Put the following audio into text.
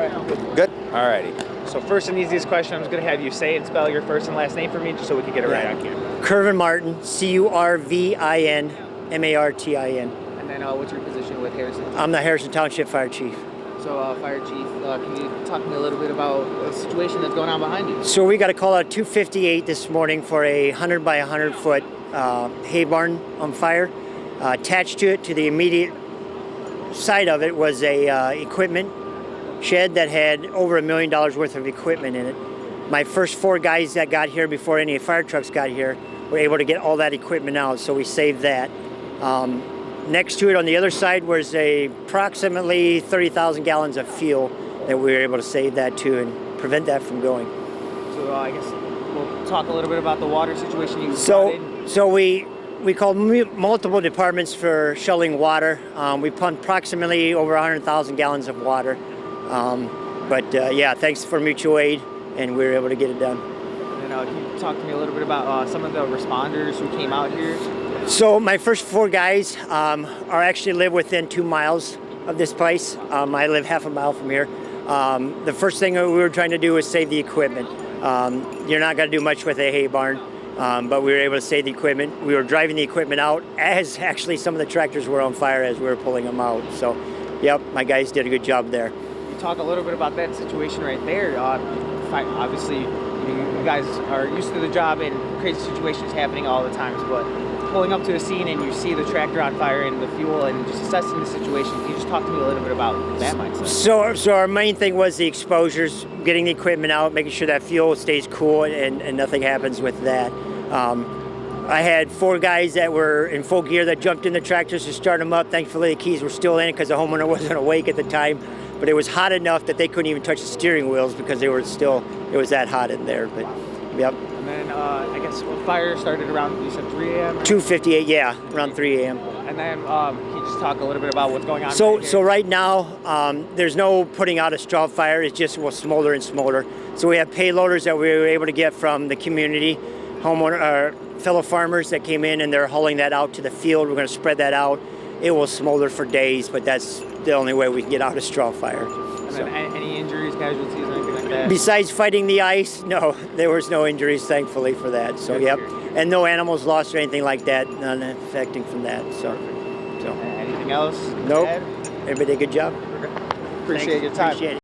right. Good. Alrighty. So first and easiest question, I'm just going to have you say and spell your first and last name for me just so we can get it right on camera. Curvin Martin, Curvin Martin. And then what's your position with Harrison? I'm the Harrison Township Fire Chief. So, Fire Chief, can you talk to me a little bit about the situation that's going on behind you? So we got a call at 2:58 this morning for a 100 by 100 foot hay barn on fire. Attached to it, to the immediate side of it, was a equipment shed that had over $1 million worth of equipment in it. My first 4 guys that got here before any fire trucks got here were able to get all that equipment out, so we saved that. Next to it on the other side was approximately 30,000 gallons of fuel that we were able to save that too and prevent that from going. So, I guess we'll talk a little bit about the water situation you brought in. So we called multiple departments for shuttling water. We pumped approximately over 100,000 gallons of water. Yeah, thanks for mutual aid, and we were able to get it done. And can you talk to me a little bit about some of the responders who came out here? So my first 4 guys are actually live within 2 miles of this place. I live half a mile from here. The first thing we were trying to do was save the equipment. You're not going to do much with a hay barn, but we were able to save the equipment. We were driving the equipment out as actually some of the tractors were on fire as we were pulling them out. So, yep, my guys did a good job there. You talk a little bit about that situation right there. Obviously, you guys are used to the job and crazy situations happening all the times, but pulling up to the scene and you see the tractor on fire and the fuel and just assessing the situation, can you just talk to me a little bit about that mindset? So our main thing was the exposures, getting the equipment out, making sure that fuel stays cool and nothing happens with that. I had 4 guys that were in full gear that jumped in the tractors to start them up. Thankfully, the keys were still in because the homeowner wasn't awake at the time. But it was hot enough that they couldn't even touch the steering wheels because it was that hot in there. But, yep. And then I guess fire started around, you said 3 a.m.? 2:58, yeah, around 3 a.m. And then can you just talk a little bit about what's going on? So right now, there's no putting out a straw fire. It just will smolder and smolder. So we have payloaders that we were able to get from the community, fellow farmers that came in and they're hauling that out to the field. We're going to spread that out. It will smolder for days, but that's the only way we can get out a straw fire. And then any injuries, casualties, or anything like that? Besides fighting the ice, no, there was no injuries, thankfully, for that. So, yep. And no animals lost or anything like that, none affecting from that. So. Anything else? Nope. Everybody did a good job. Appreciate your time. Appreciate it.